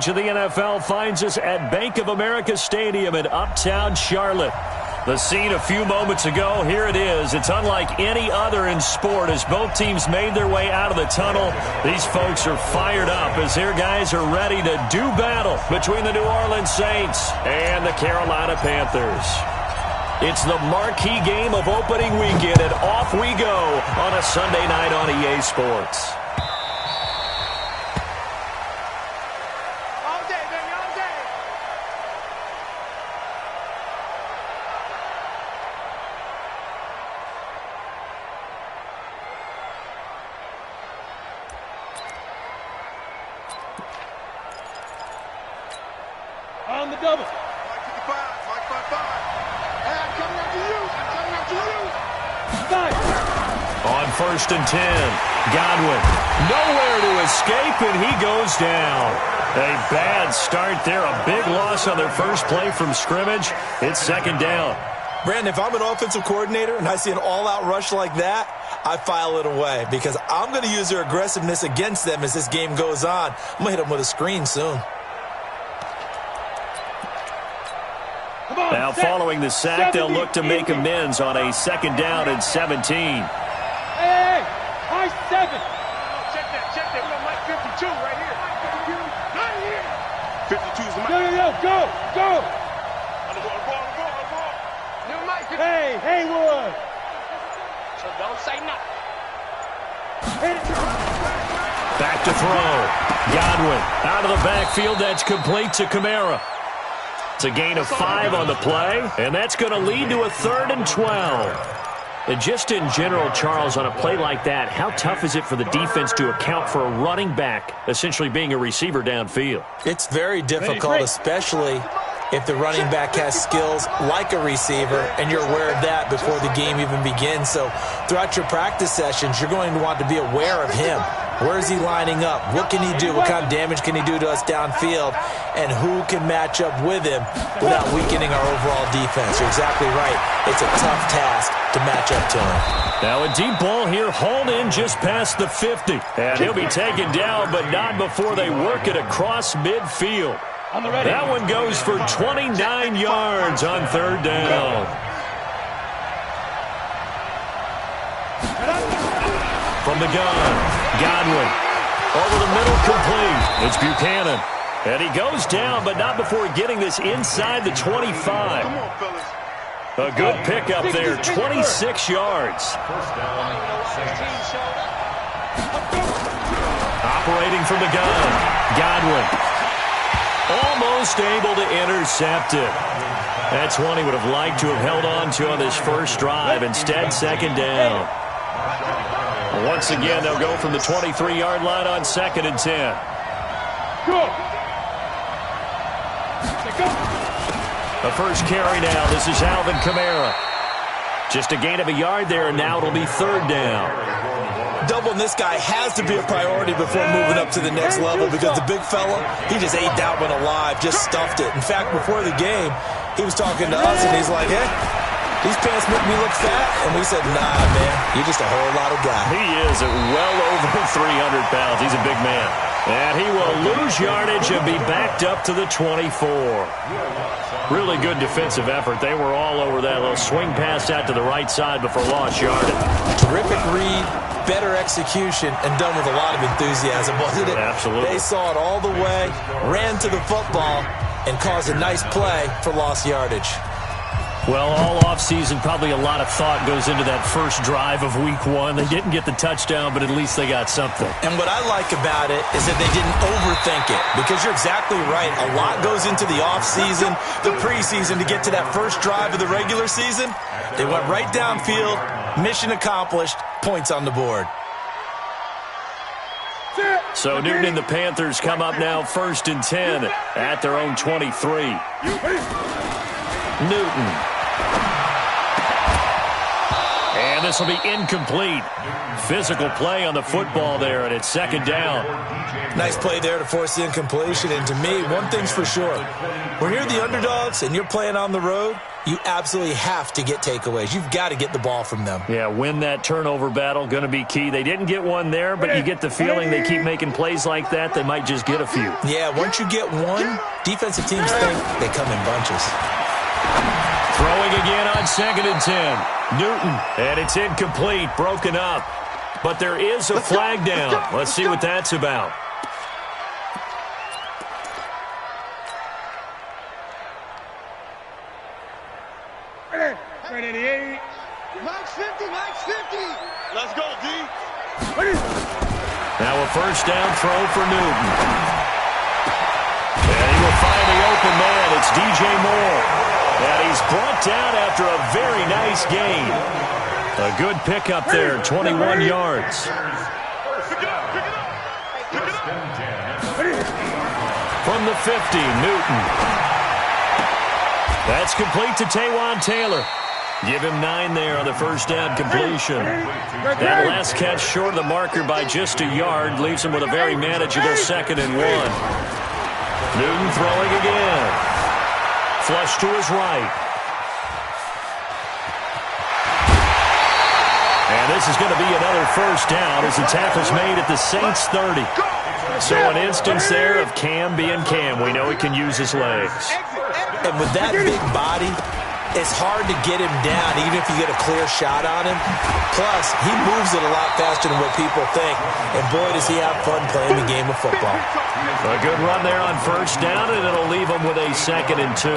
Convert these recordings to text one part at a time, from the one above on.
coverage of the NFL finds us at Bank of America Stadium in Uptown Charlotte. The scene a few moments ago, here it is. It's unlike any other in sport as both teams made their way out of the tunnel. These folks are fired up as their guys are ready to do battle between the New Orleans Saints and the Carolina Panthers. It's the marquee game of opening weekend, and off we go on a Sunday night on EA Sports. On the double. On 1st and 10, Godwin nowhere to escape, and he goes down. A bad start there, a big loss on their first play from scrimmage. It's 2nd down. Brandon, if I'm an offensive coordinator and I see an all-out rush like that, I file it away because I'm going to use their aggressiveness against them as this game goes on. I'm going to hit them with a screen soon. Now following the sack, they'll look to make amends on a 2nd down and 17. Hey, high 7. Check that. We got Mike 52 right here. Right here. 52 is the mic. Go. On the ball. New Mike. Hey, Haywood. So don't say nothing. Back to throw. Godwin out of the backfield. That's complete to Kamara. It's a gain of 5 on the play, and that's going to lead to a 3rd and 12. And just in general, Charles, on a play like that, how tough is it for the defense to account for a running back essentially being a receiver downfield? It's very difficult, especially if the running back has skills like a receiver, and you're aware of that before the game even begins. So throughout your practice sessions, you're going to want to be aware of him. Where is he lining up? What can he do? What kind of damage can he do to us downfield? And who can match up with him without weakening our overall defense? You're exactly right. It's a tough task to match up to him. Now a deep ball here, hauled in just past the 50. And he'll be taken down, but not before they work it across midfield. That one goes for 29 yards on 3rd down. From the gun. Godwin, over the middle, complete. It's Buchanan. And he goes down, but not before getting this inside the 25. A good pickup there, 26 yards. Operating from the gun, Godwin. Almost able to intercept it. That's one he would have liked to have held on to on this first drive. Instead, 2nd down. Once again, they'll go from the 23-yard line on 2nd and 10. The first carry now. This is Alvin Kamara. Just a gain of a yard there, and now it'll be 3rd down. Doubling this guy has to be a priority before moving up to the next level because the big fella, he just ate that one alive, just stuffed it. In fact, before the game, he was talking to us, and he's like, hey, these pants make me look fat. And we said, nah, man, you're just a whole lot of guy. He is at well over 300 pounds. He's a big man. And he will lose yardage and be backed up to the 24. Really good defensive effort. They were all over that little swing pass out to the right side before lost yardage. Terrific read, better execution, and done with a lot of enthusiasm, wasn't it? Absolutely. They saw it all the way, ran to the football, and caused a nice play for lost yardage. Well, all offseason, probably a lot of thought goes into that first drive of Week 1. They didn't get the touchdown, but at least they got something. And what I like about it is that they didn't overthink it, because you're exactly right. A lot goes into the offseason, the preseason, to get to that first drive of the regular season. They went right downfield, mission accomplished, points on the board. So Newton and the Panthers come up now 1st and 10 at their own 23. Newton. And And this will be incomplete. Physical play on the football there, and it's second down. Nice play there to force the incompletion. And to me, one thing's for sure. When you're the underdogs and you're playing on the road, you absolutely have to get takeaways. You've got to get the ball from them. Yeah, win that turnover battle, going to be key. They didn't get one there, but you get the feeling they keep making plays like that, they might just get a few. Yeah, once you get one, defensive teams think they come in bunches. Throwing again on 2nd and 10. Newton, and it's incomplete, broken up. But there is a flag down. Let's see what that's about. Max 50, Max 50. Let's go, D. Now a first down throw for Newton. And he will find the open man. It's DJ Moore. And he's brought down after a very nice gain. A good pickup there, 21 yards. From the 50, Newton. That's complete to Taywan Taylor. Give him 9 there on the first down completion. That last catch short of the marker by just a yard leaves him with a very manageable 2nd and 1. Newton throwing again. Flush to his right. And this is going to be another first down as the tackle's made at the Saints 30. So an instance there of Cam being Cam. We know he can use his legs. And with that big body, it's hard to get him down, even if you get a clear shot on him. Plus, he moves it a lot faster than what people think. And boy, does he have fun playing the game of football. A good run there on first down, and it'll leave him with a 2nd and 2.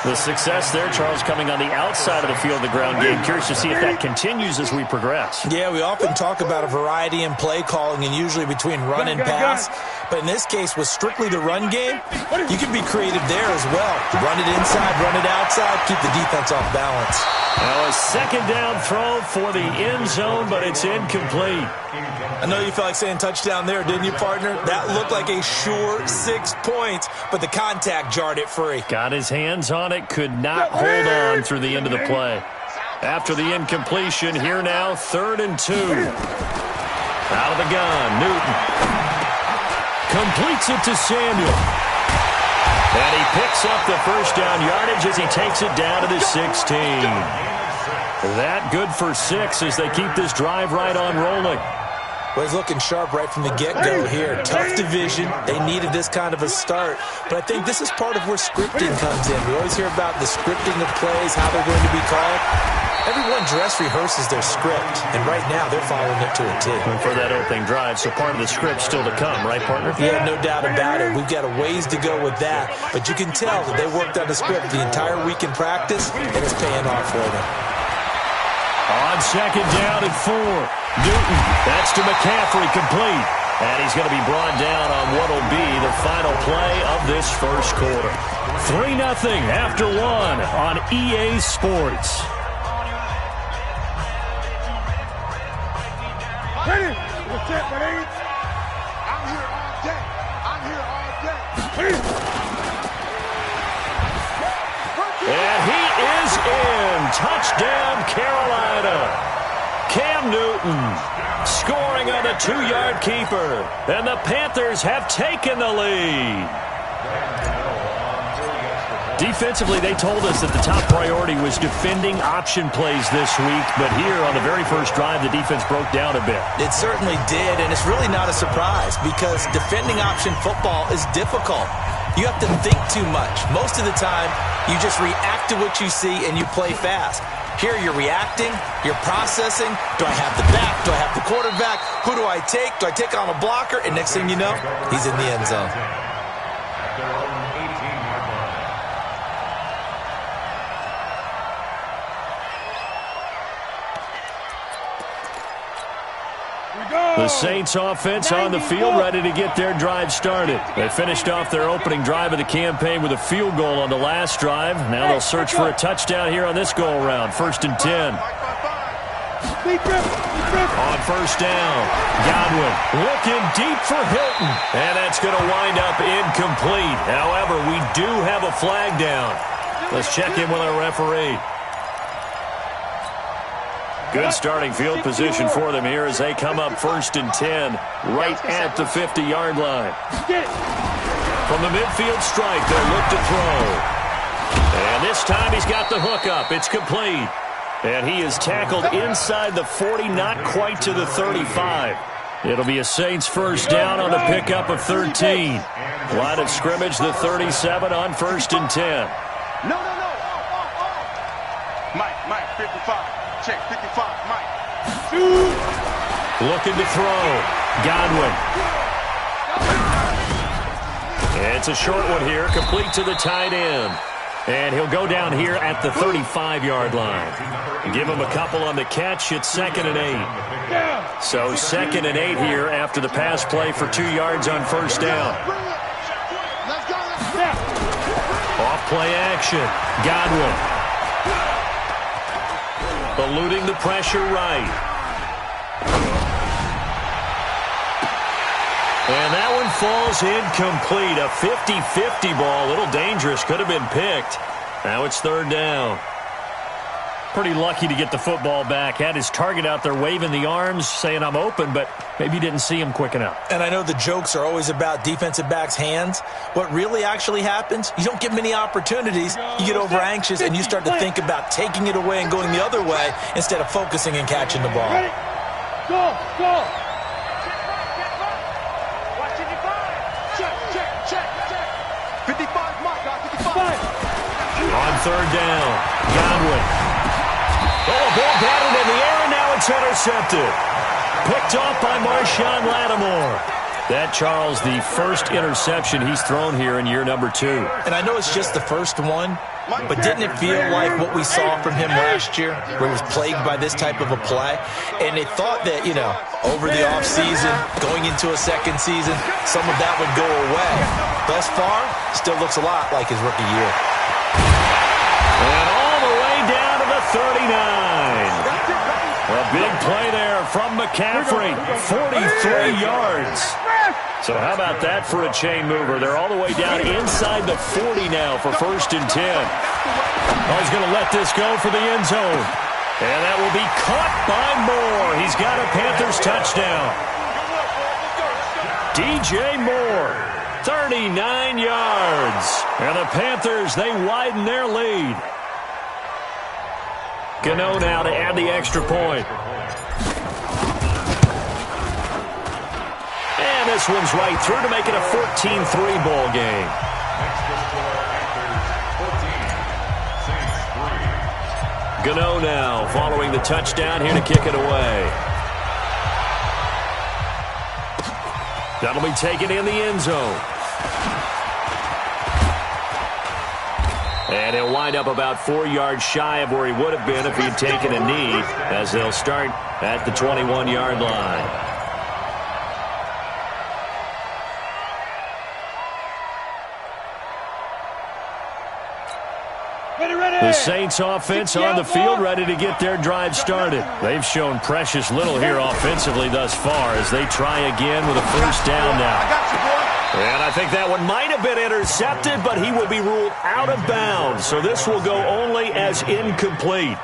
The success there, Charles, coming on the outside of the field of the ground game. Curious to see if that continues as we progress. Yeah, we often talk about a variety in play calling and usually between run and pass. But in this case, with strictly the run game, you can be creative there as well. Run it inside, run it outside, keep the defense off balance. Now a 2nd down throw for the end zone, but it's incomplete. I know you felt like saying touchdown there, didn't you, partner? That looked like a sure 6 points, but the contact jarred it free. Got his hands on it, could not hold on through the end of the play. After the incompletion, here now, 3rd and 2. Out of the gun, Newton. Completes it to Samuel. And he picks up the first down yardage as he takes it down to the 16. That good for 6 as they keep this drive right on rolling. Well, he's looking sharp right from the get-go here. Tough division. They needed this kind of a start. But I think this is part of where scripting comes in. We always hear about the scripting of plays, how they're going to be called. Everyone dress rehearses their script, and right now they're following it to a T. And for that opening drive, so part of the script still to come, right, partner? Yeah, no doubt about it. We've got a ways to go with that. But you can tell that they worked on the script the entire week in practice, and it's paying off for them. On 2nd down and 4. Newton, that's to McCaffrey, complete. And he's going to be brought down on what will be the final play of this first quarter. 3-0 after 1 on EA Sports. Ready? What's up, buddy? I'm here all day. I'm here all day. And he is in. Touchdown, Carolina. Cam Newton scoring on the 2-yard keeper. And the Panthers have taken the lead. Defensively, they told us that the top priority was defending option plays this week. But here on the very first drive, the defense broke down a bit. It certainly did, and it's really not a surprise because defending option football is difficult. You have to think too much. Most of the time, you just react to what you see and you play fast. Here you're reacting, you're processing. Do I have the back? Do I have the quarterback? Who do I take? Do I take on a blocker? And next thing you know, he's in the end zone. The Saints offense on the field, ready to get their drive started. They finished off their opening drive of the campaign with a field goal on the last drive. Now they'll search for a touchdown here on this go-around. 1st and 10. On first down, Godwin looking deep for Hilton. And that's going to wind up incomplete. However, we do have a flag down. Let's check in with our referee. Good starting field position for them here as they come up 1st and 10 right at the 50-yard line. From the midfield strike, they'll look to throw. And this time he's got the hook up. It's complete. And he is tackled inside the 40, not quite to the 35. It'll be a Saints first down on the pickup of 13. Line of scrimmage, the 37 on 1st and 10. No. Mike, 55. Check, 55, Mike. Looking to throw. Godwin. It's a short one here, complete to the tight end. And he'll go down here at the 35-yard line. Give him a couple on the catch. It's 2nd and 8. So 2nd and 8 here after the pass play for 2 yards on first down. Off play action. Godwin. Eluding the pressure right. And that one falls incomplete. A 50-50 ball. A little dangerous. Could have been picked. Now it's 3rd down. Pretty lucky to get the football back. Had his target out there waving the arms, saying I'm open, but maybe didn't see him quick enough. And I know the jokes are always about defensive backs' hands. What really actually happens, you don't get many opportunities. You get over anxious and you start to think about taking it away and going the other way instead of focusing and catching the ball. Go. On 3rd down, Godwin. Oh, a ball batted in the air, and now it's intercepted. Picked off by Marshawn Lattimore. That, Charles, the first interception he's thrown here in year number 2. And I know it's just the first one, but didn't it feel like what we saw from him last year, where he was plagued by this type of a play? And they thought that, over the offseason, going into a second season, some of that would go away. Thus far, still looks a lot like his rookie year. And all the way down to the 39. A big play there from McCaffrey, 43 yards. So how about that for a chain mover? They're all the way down inside the 40 now for 1st and 10. Oh, he's going to let this go for the end zone. And that will be caught by Moore. He's got a Panthers touchdown. DJ Moore, 39 yards. And the Panthers, they widen their lead. Gano now to add the extra point. And this one's right through to make it a 14-3 ball game. Gano now following the touchdown here to kick it away. That'll be taken in the end zone. And he'll wind up about 4 yards shy of where he would have been if he'd taken a knee, as they'll start at the 21-yard line. The Saints offense on the field, ready to get their drive started. They've shown precious little here offensively thus far as they try again with a first down now. And I think that one might have been intercepted, but he will be ruled out of bounds. So this will go only as incomplete.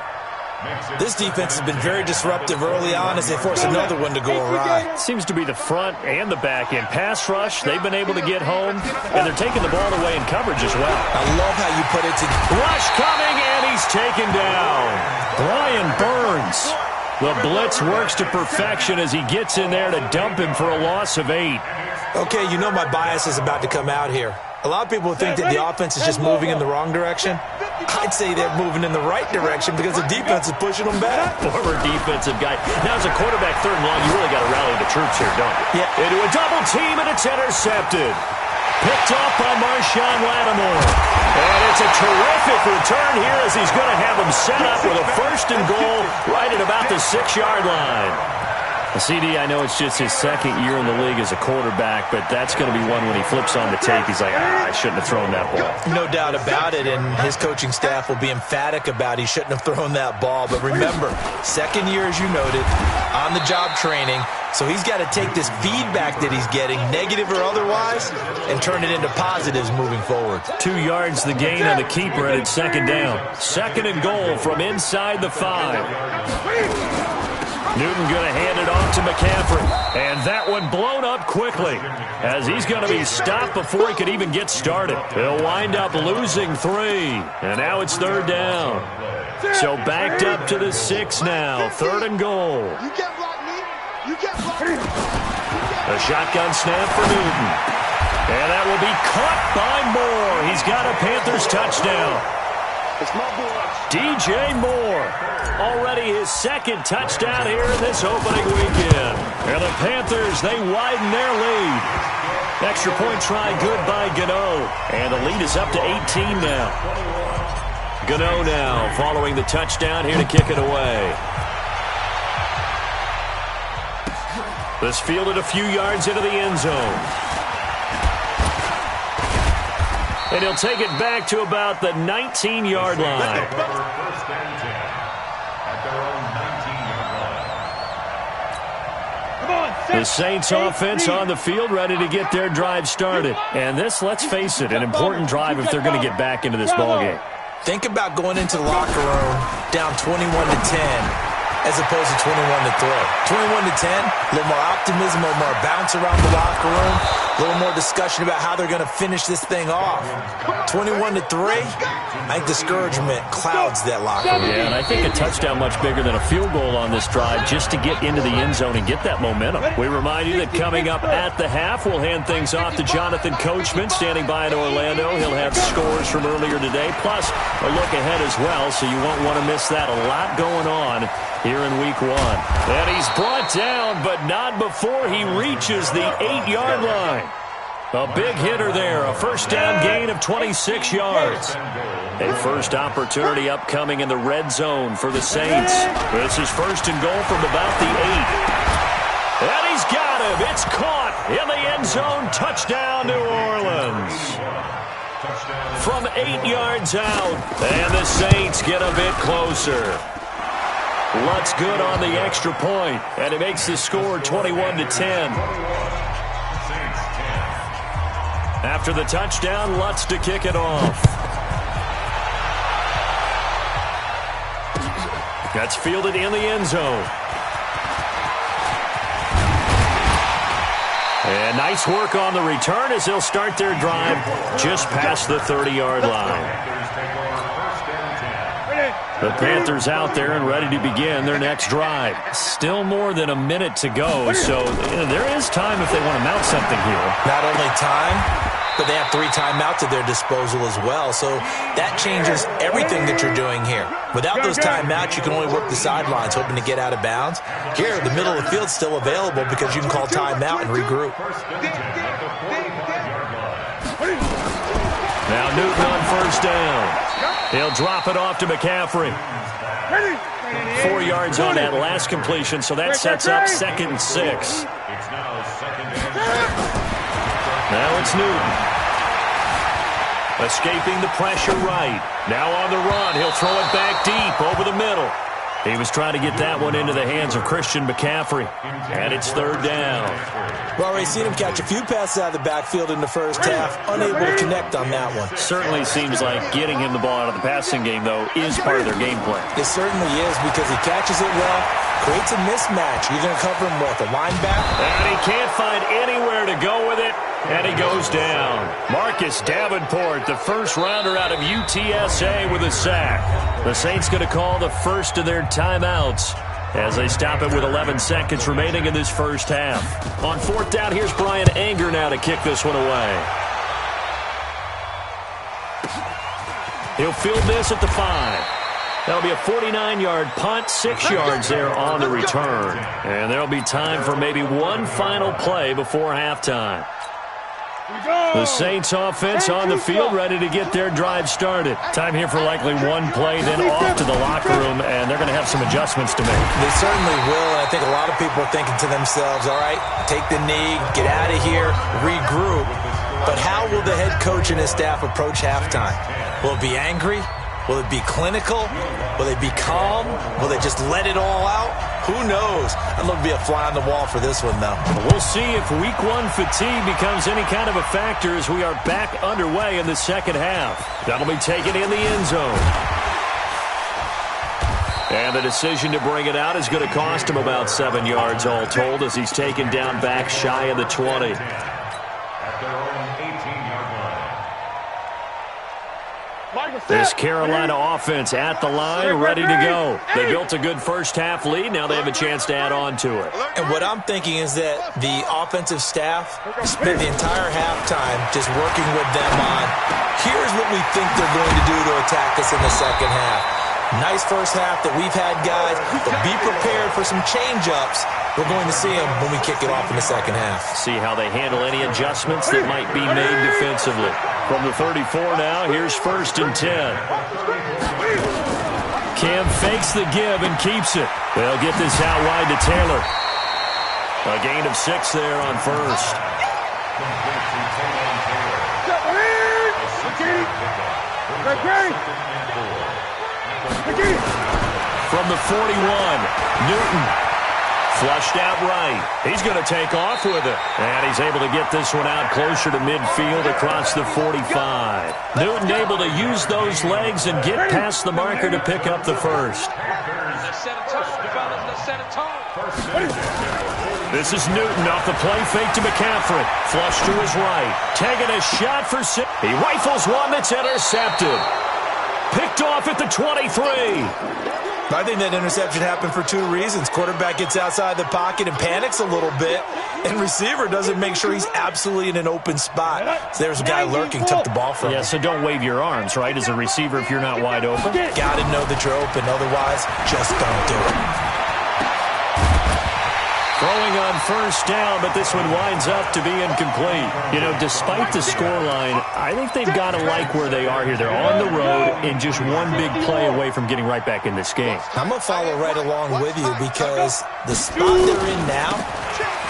This defense has been very disruptive early on as they force another one to go awry. Seems to be the front and the back end. Pass rush, they've been able to get home, and they're taking the ball away in coverage as well. I love how you put it to... Rush coming, and he's taken down. Brian Burns. The blitz works to perfection as he gets in there to dump him for a loss of 8. Okay, you know my bias is about to come out here. A lot of people think that the offense is just moving in the wrong direction. I'd say they're moving in the right direction because the defense is pushing them back. Former defensive guy. Now, as a quarterback, 3rd and long, you really got to rally the troops here, don't you? Yeah. Into a double team, and it's intercepted. Picked off by Marshawn Lattimore. And it's a terrific return here as he's going to have him set up with a 1st and goal right at about the 6-yard line. CD, I know it's just his second year in the league as a quarterback, but that's going to be one when he flips on the tape. He's like, I shouldn't have thrown that ball. No doubt about it, and his coaching staff will be emphatic about he shouldn't have thrown that ball. But remember, second year, as you noted, on-the-job training, so he's got to take this feedback that he's getting, negative or otherwise, and turn it into positives moving forward. 2 yards the gain on the keeper, and it's second down. Second and goal from inside the 5. Newton going to hand it off to McCaffrey. And that one blown up quickly as he's going to be stopped before he could even get started. He'll wind up losing 3. And now it's third down. So backed up to the 6 now. Third and goal. You can't block me. You can't block me. A shotgun snap for Newton. And that will be caught by Moore. He's got a Panthers touchdown. It's my boy. DJ Moore, already his second touchdown here in this opening weekend. And the Panthers, they widen their lead. Extra point try good by Gano. And the lead is up to 18 now. Gano now following the touchdown here to kick it away. This fielded a few yards into the end zone. And he'll take it back to about the 19-yard line. The Saints offense on the field ready to get their drive started. And this, let's face it, an important drive if they're going to get back into this ballgame. Think about going into the locker room down 21-10 as opposed to 21-3. 21-10, a little more optimism, a little more bounce around the locker room, a little more discussion about how they're going to finish this thing off. 21-3, I think discouragement clouds that locker room. Yeah, and I think a touchdown much bigger than a field goal on this drive just to get into the end zone and get that momentum. We remind you that coming up at the half, we'll hand things off to Jonathan Coachman standing by in Orlando. He'll have scores from earlier today, plus a look ahead as well, so you won't want to miss that. A lot going on here in week 1. And he's brought down, but not before he reaches the 8-yard line. A big hitter there, a first down gain of 26 yards. A first opportunity upcoming in the red zone for the Saints. This is first and goal from about the 8. And he's got him. It's caught in the end zone. Touchdown, New Orleans. From 8 yards out, and the Saints get a bit closer. Lutz good on the extra point, and it makes the score 21-10. After the touchdown, Lutz to kick it off. That's fielded in the end zone. And nice work on the return as they'll start their drive just past the 30-yard line. The Panthers out there and ready to begin their next drive. Still more than a minute to go, so there is time if they want to mount something here. Not only time, but they have 3 timeouts at their disposal as well, so that changes everything that you're doing here. Without those timeouts, you can only work the sidelines, hoping to get out of bounds. Here, the middle of the field's still available because you can call timeout and regroup. Now Newton on first down. He'll drop it off to McCaffrey. 4 yards on that last completion, so that sets up second and 6. Now it's Newton. Escaping the pressure right. Now on the run. He'll throw it back deep over the middle. He was trying to get that one into the hands of Christian McCaffrey. And it's third down. Well, we've seen him catch a few passes out of the backfield in the first half. Unable to connect on that one. Certainly seems like getting him the ball out of the passing game, though, is part of their game plan. It certainly is because he catches it well, creates a mismatch. You're going to cover him with a linebacker. And he can't find anywhere to go with it. And he goes down. Marcus Davenport, the first rounder out of UTSA with a sack. The Saints going to call the first of their timeouts as they stop it with 11 seconds remaining in this first half. On fourth down, here's Brian Anger now to kick this one away. He'll field this at the 5. That'll be a 49-yard punt, 6 yards there on the return. And there'll be time for maybe one final play before halftime. The Saints offense on the field, ready to get their drive started. Time here for likely one play, then off to the locker room, and they're going to have some adjustments to make. They certainly will, and I think a lot of people are thinking to themselves, all right, take the knee, get out of here, regroup. But how will the head coach and his staff approach halftime? Will it be angry? Will it be clinical? Will they be calm? Will they just let it all out? Who knows? I'd love to be a fly on the wall for this one, though. We'll see if week one fatigue becomes any kind of a factor as we are back underway in the second half. That'll be taken in the end zone. And the decision to bring it out is going to cost him about 7 yards all told as he's taken down back shy of the 20. This Carolina offense at the line, ready to go. They built a good first-half lead. Now they have a chance to add on to it. And what I'm thinking is that the offensive staff spent the entire halftime just working with them on, here's what we think they're going to do to attack us in the second half. Nice first half that we've had, guys, but be prepared for some change-ups. We're going to see them when we kick it off in the second half. See how they handle any adjustments that might be made defensively. From the 34 now, here's 1st and 10. Cam fakes the give and keeps it. They'll get this out wide to Taylor. A gain of 6 there on 1st. From the 41, Newton. Flushed out right. He's going to take off with it. And he's able to get this one out closer to midfield across the 45. Newton able to use those legs and get past the marker to pick up the first. This is Newton off the play fake to McCaffrey. Flush to his right. Taking a shot for 6. He rifles one that's intercepted. Picked off at the 23. I think that interception happened for 2 reasons. Quarterback gets outside the pocket and panics a little bit, and receiver doesn't make sure he's absolutely in an open spot. So there's a guy lurking, took the ball from him. Yeah, so don't wave your arms, right, as a receiver if you're not wide open. Got to know that you're open. Otherwise, just don't do it. Throwing on 1st down, but this one winds up to be incomplete. You know, despite the scoreline, I think they've got to like where they are here. They're on the road and just one big play away from getting right back in this game. I'm going to follow right along with you because the spot they're in now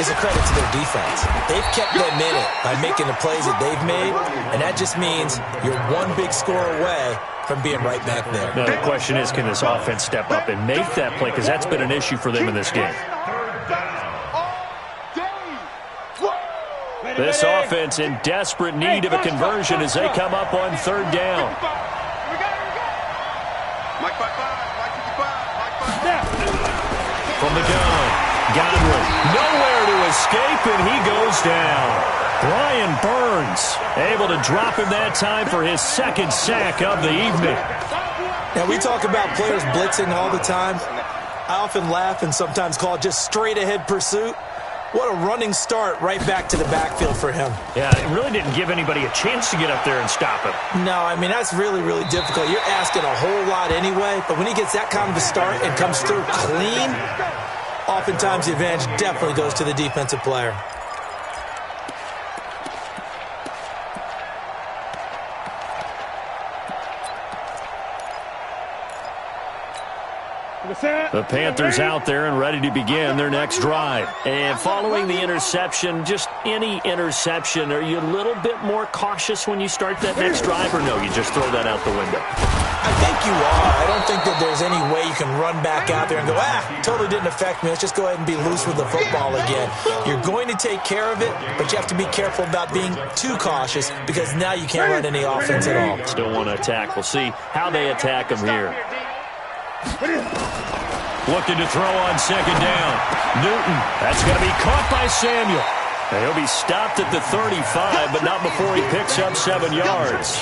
is a credit to their defense. They've kept them in it by making the plays that they've made, and that just means you're one big score away from being right back there. Now, the question is, can this offense step up and make that play? Because that's been an issue for them in this game. This offense in desperate need of a conversion as they come up on 3rd down. From the gun, Godwin, nowhere to escape, and he goes down. Brian Burns able to drop him that time for his 2nd sack of the evening. Now, we talk about players blitzing all the time. I often laugh and sometimes call it just straight-ahead pursuit. What a running start right back to the backfield for him. Yeah, it really didn't give anybody a chance to get up there and stop him. No, I mean, that's really, really difficult. You're asking a whole lot anyway, but when he gets that kind of a start and comes through clean, oftentimes the advantage definitely goes to the defensive player. The Panthers out there and ready to begin their next drive. And following the interception, just any interception, are you a little bit more cautious when you start that next drive, or no, you just throw that out the window? I think you are. I don't think that there's any way you can run back out there and go, totally didn't affect me. Let's just go ahead and be loose with the football again. You're going to take care of it, but you have to be careful about being too cautious because now you can't run any offense at all. Still want to attack. We'll see how they attack them here. Looking to throw on 2nd down. Newton, that's going to be caught by Samuel. And he'll be stopped at the 35, but not before he picks up 7 yards.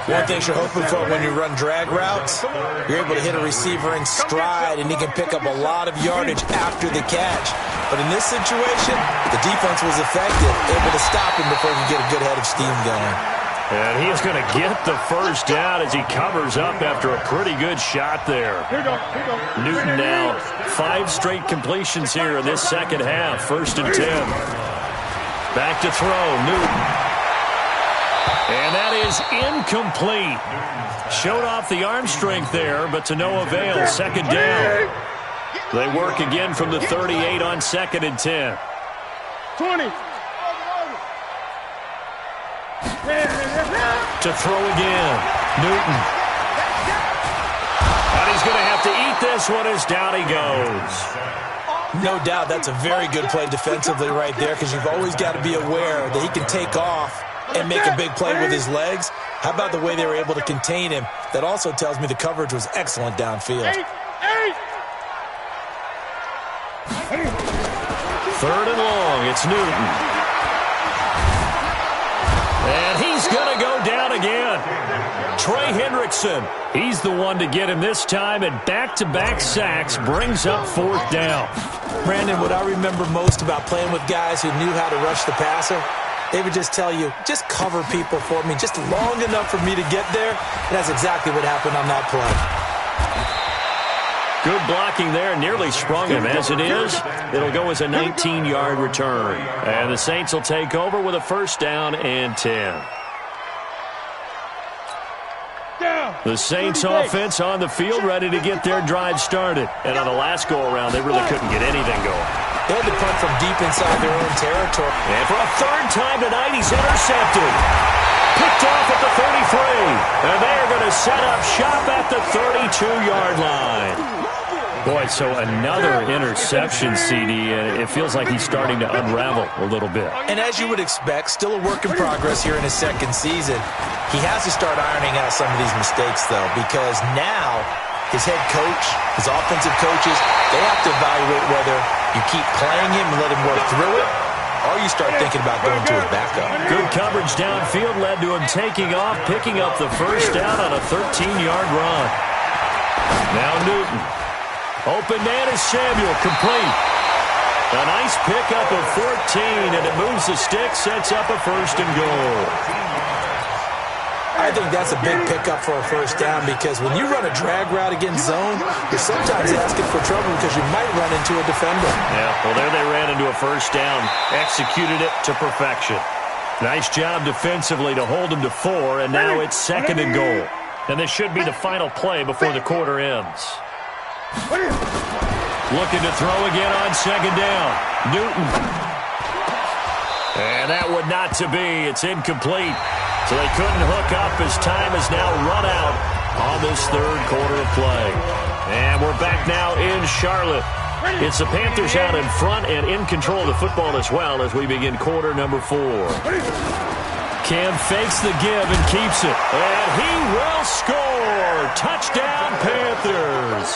One thing you're hoping for when you run drag routes, you're able to hit a receiver in stride, and he can pick up a lot of yardage after the catch. But in this situation, the defense was effective, able to stop him before he could get a good head of steam going. And he's going to get the 1st down as he covers up after a pretty good shot there. Newton now 5 straight completions here in this second half. 1st and 10. Back to throw, Newton. And that is incomplete. Showed off the arm strength there, but to no avail. Second down. They work again from the 38 on 2nd and 10. 20. To throw again, Newton. And he's going to have to eat this one as down he goes. No doubt that's a very good play defensively right there, because you've always got to be aware that he can take off and make a big play with his legs. How about the way they were able to contain him? That also tells me the coverage was excellent downfield. 3rd and long, it's Newton. And he's going to go down again. Trey Hendrickson, he's the one to get him this time, and back-to-back sacks brings up 4th down. Brandon, what I remember most about playing with guys who knew how to rush the passer, they would just tell you, just cover people for me, just long enough for me to get there. And that's exactly what happened on that play. Good blocking there, nearly sprung him. As it is, it'll go as a 19-yard return. And the Saints will take over with a 1st down and 10. The Saints offense on the field, ready to get their drive started. And on the last go-around, they really couldn't get anything going. They had to punt from deep inside their own territory. And for a 3rd time tonight, he's intercepted. Picked off at the 33. And they're going to set up shop at the 32-yard line. Boy, so another interception, CD, and it feels like he's starting to unravel a little bit. And as you would expect, still a work in progress here in his 2nd season. He has to start ironing out some of these mistakes, though, because now his head coach, his offensive coaches, they have to evaluate whether you keep playing him and let him work through it, or you start thinking about going to his backup. Good coverage downfield led to him taking off, picking up the 1st down on a 13-yard run. Now Newton. Open man is Samuel, complete. A nice pickup of 14, and it moves the stick, sets up a 1st and goal. I think that's a big pickup for a 1st down, because when you run a drag route against zone, you're sometimes asking for trouble because you might run into a defender. Yeah, well, there they ran into a 1st down, executed it to perfection. Nice job defensively to hold him to 4, and now it's 2nd and goal. And this should be the final play before the quarter ends. Looking to throw again on 2nd down. Newton. And that would not to be. It's incomplete. So they couldn't hook up as time has now run out on this 3rd quarter of play. And we're back now in Charlotte. It's the Panthers out in front and in control of the football as well as we begin quarter number 4. Cam fakes the give and keeps it. And he will score. Touchdown, Panthers.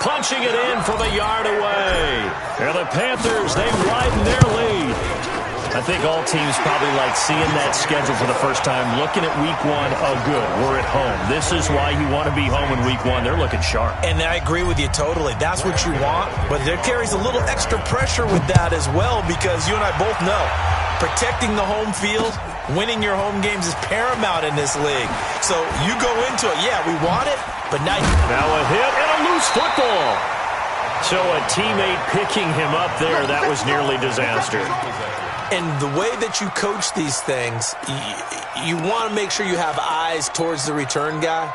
Punching it in from a yard away. And the Panthers, they widen their lead. I think all teams probably like seeing that schedule for the first time, looking at week 1. Oh, good, we're at home. This is why you want to be home in week 1. They're looking sharp. And I agree with you totally. That's what you want, but there carries a little extra pressure with that as well, because you and I both know protecting the home field, winning your home games is paramount in this league. So you go into it, yeah, we want it, but now a hit and a loose football. So a teammate picking him up there, that was nearly disaster. And the way that you coach these things, you want to make sure you have eyes towards the return guy,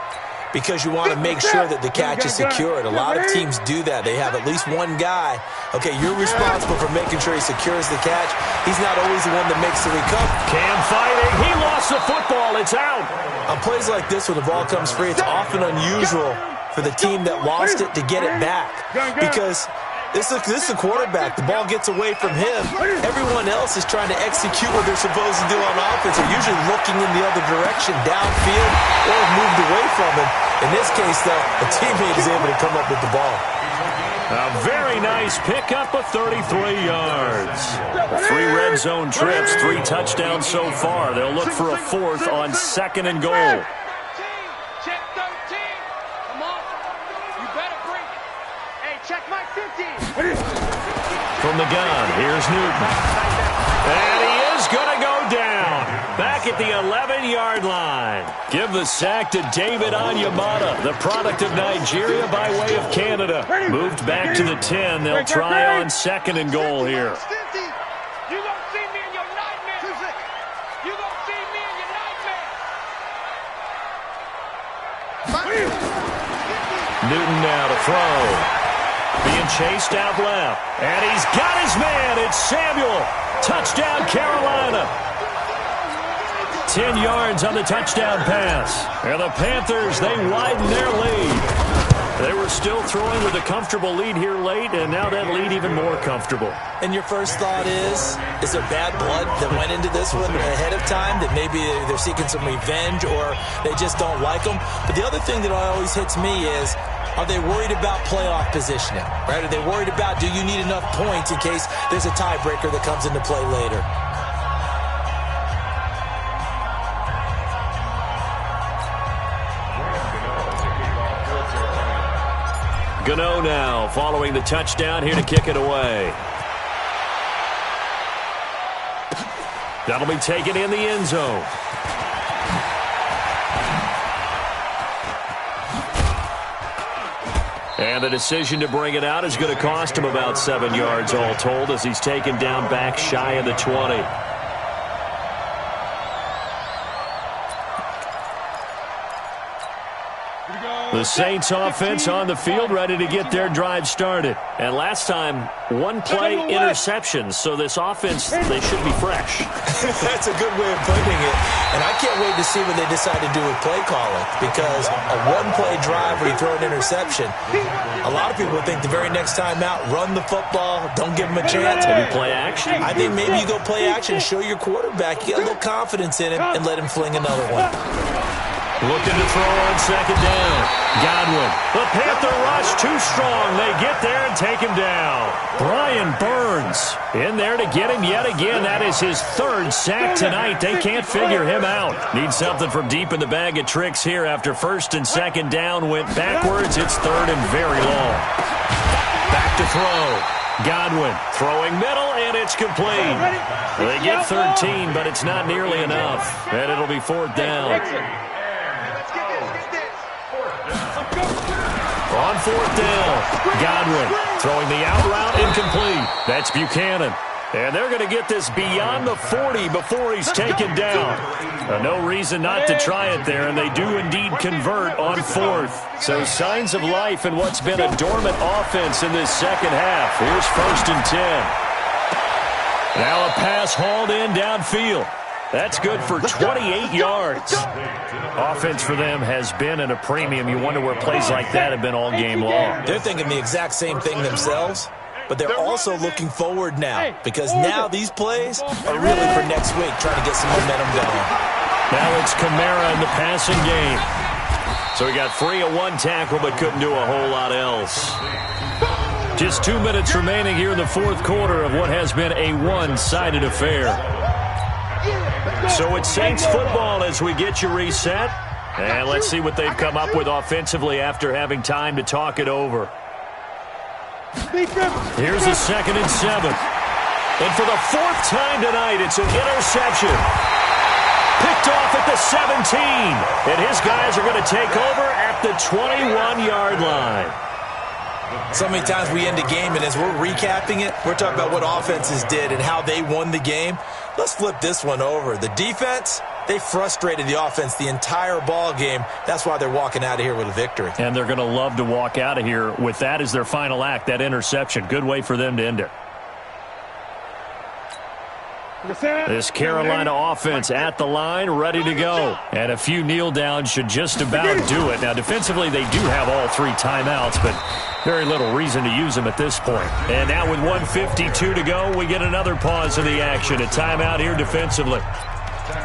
because you want to make sure that the catch is secured. A lot of teams do that. They have at least one guy. Okay, you're responsible for making sure he secures the catch. He's not always the one that makes the recovery. Cam fighting. He lost the football. It's out. On plays like this where the ball comes free, it's often unusual for the team that lost it to get it back, because this is the quarterback. The ball gets away from him. Everyone else is trying to execute what they're supposed to do on offense. They're usually looking in the other direction, downfield, or moved away from him. In this case, though, a teammate is able to come up with the ball. A very nice pickup of 33 yards. 3 red zone trips, 3 touchdowns so far. They'll look for a 4th on 2nd and goal. Check 13. Come on. You better bring it. Hey, check my 15. From the gun, here's Newton. And he is going to go down. Back at the 11-yard line. Give the sack to David Onyemata, the product of Nigeria by way of Canada. Moved back to the 10. They'll try on 2nd and goal here. You don't see me in your Newton now to throw. Being chased out left. And he's got his man. It's Samuel. Touchdown, Carolina. 10 yards on the touchdown pass. And the Panthers, they widen their lead. They were still throwing with a comfortable lead here late, and now that lead even more comfortable. And your first thought is there bad blood that went into this one ahead of time, that maybe they're seeking some revenge or they just don't like them? But the other thing that always hits me is, are they worried about playoff positioning? Right? Are they worried about, do you need enough points in case there's a tiebreaker that comes into play later? Gano now following the touchdown here to kick it away. That'll be taken in the end zone. And the decision to bring it out is going to cost him about 7 yards all told as he's taken down back shy of the 20. The Saints offense on the field ready to get their drive started. And last time, one play interceptions. So this offense, they should be fresh. That's a good way of putting it. And I can't wait to see what they decide to do with play calling. Because a one-play drive where you throw an interception, a lot of people think the very next time out, run the football, don't give them a chance. Maybe play action? I think maybe you go play action, show your quarterback, you get a little confidence in him, and let him fling another one. Looking to throw on second down. Godwin. The Panther rush too strong. They get there and take him down. Brian Burns in there to get him yet again. That is his third sack tonight. They can't figure him out. Need something from deep in the bag of tricks here after first and second down went backwards. It's third and very long. Back to throw. Godwin throwing middle, and it's complete. They get 13, but it's not nearly enough. And it'll be fourth down. On fourth down, Godwin throwing the out route incomplete. That's Buchanan. And they're going to get this beyond the 40 before he's taken down. No reason not to try it there, and they do indeed convert on fourth. So signs of life in what's been a dormant offense in this second half. Here's first and 10. Now a pass hauled in downfield. That's good for 28 yards. Offense for them has been at a premium. You wonder where plays like that have been all game long. They're thinking the exact same thing themselves, but they're also looking forward now because now these plays are really for next week, trying to get some momentum going. Now it's Kamara in the passing game. So he got free of one tackle but couldn't do a whole lot else. Just 2 minutes remaining here in the fourth quarter of what has been a one-sided affair. So it's Saints football as we get you reset. And let's see what they've come up with offensively after having time to talk it over. Here's a 2nd and 7. And for the fourth time tonight, it's an interception. Picked off at the 17. And his guys are going to take over at the 21-yard line. So many times we end a game, and as we're recapping it, we're talking about what offenses did and how they won the game. Let's flip this one over. The defense, they frustrated the offense the entire ball game. That's why they're walking out of here with a victory. And they're going to love to walk out of here with that as their final act, that interception. Good way for them to end it. This Carolina offense at the line, ready to go. And a few kneel downs should just about do it. Now, defensively, they do have all 3 timeouts, but very little reason to use them at this point. And now with 1:52 to go, we get another pause in the action. A timeout here defensively.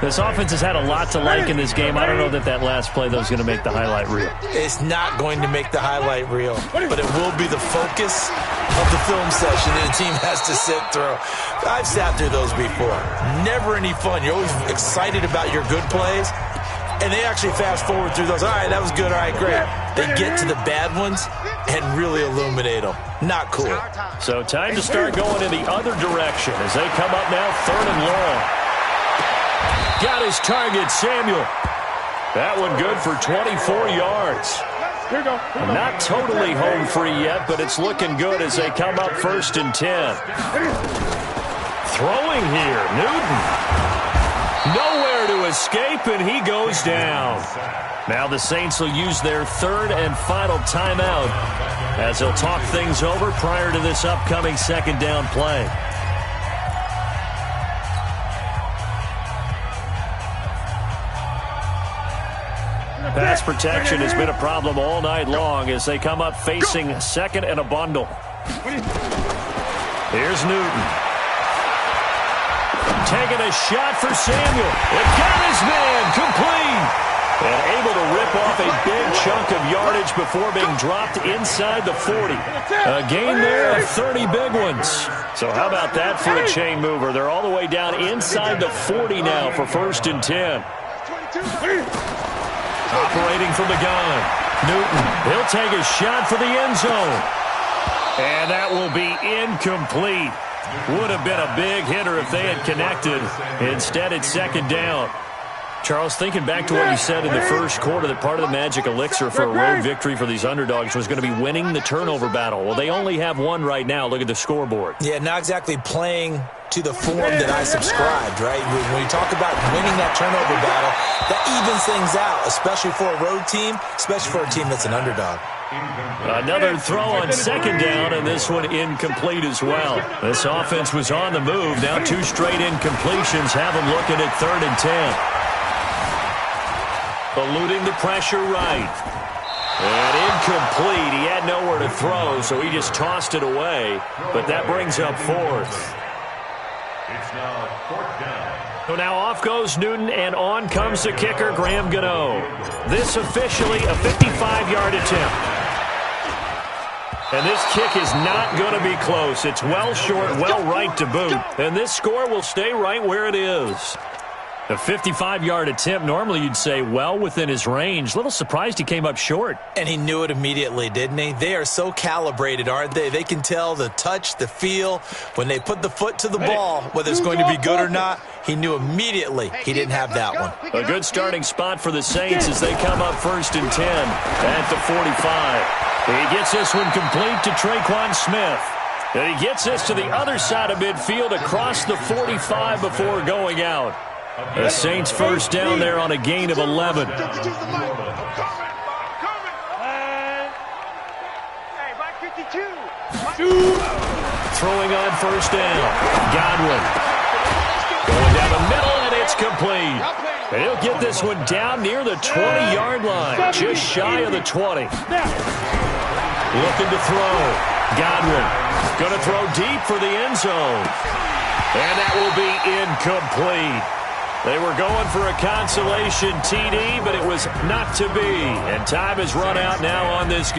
This offense has had a lot to like in this game. I don't know that that last play, though, is going to make the highlight reel. It's not going to make the highlight reel, but it will be the focus of the film session that a team has to sit through. I've sat through those before. Never any fun. You're always excited about your good plays, and they actually fast forward through those. All right, that was good. All right, great. They get to the bad ones and really illuminate them. Not cool. So time to start going in the other direction as they come up now 3rd and long. Got his target, Samuel. That one good for 24 yards. Here we go. Not totally home free yet, but it's looking good as they come up 1st and 10. Throwing here, Newton. Nowhere to to escape, and he goes down. Now the Saints will use their third and final timeout as they'll talk things over prior to this upcoming second down play. Pass protection has been a problem all night long as they come up facing second and a bundle. Here's Newton. Taking a shot for Samuel. It got his man complete. And able to rip off a big chunk of yardage before being dropped inside the 40. A gain there of 30 big ones. So how about that for a chain mover? They're all the way down inside the 40 now for 1st and 10. Operating from the gun. Newton, he'll take a shot for the end zone. And that will be incomplete. Would have been a big hitter if they had connected. Instead, it's second down. Charles, thinking back to what you said in the first quarter, that part of the magic elixir for a road victory for these underdogs was going to be winning the turnover battle. Well, they only have one right now. Look at the scoreboard. Yeah, not exactly playing to the form that I subscribed, right? When you talk about winning that turnover battle, that evens things out, especially for a road team, especially for a team that's an underdog. Another throw on second down, and this one incomplete as well. This offense was on the move. Now 2 straight incompletions have them looking at 3rd and 10. Eluding the pressure right. And incomplete. He had nowhere to throw, so he just tossed it away. But that brings up 4th. It's now 4th down. So now off goes Newton, and on comes the kicker, Graham Gano. This officially a 55-yard attempt. And this kick is not going to be close. It's well short, well right to boot. And this score will stay right where it is. A 55-yard attempt, normally you'd say well within his range. Little surprised he came up short. And he knew it immediately, didn't he? They are so calibrated, aren't they? They can tell the touch, the feel. When they put the foot to the ball, whether it's going to be good or not, he knew immediately he didn't have that one. A good starting spot for the Saints as they come up 1st and 10 at the 45. He gets this one complete to Traquan Smith. And he gets this to the other side of midfield across the 45 before going out. The Saints first down there on a gain of 11. Throwing on first down. Godwin. Going down the middle, and it's complete. And he'll get this one down near the 20-yard line, just shy of the 20. Looking to throw. Godwin going to throw deep for the end zone. And that will be incomplete. They were going for a consolation TD, but it was not to be. And time has run out now on this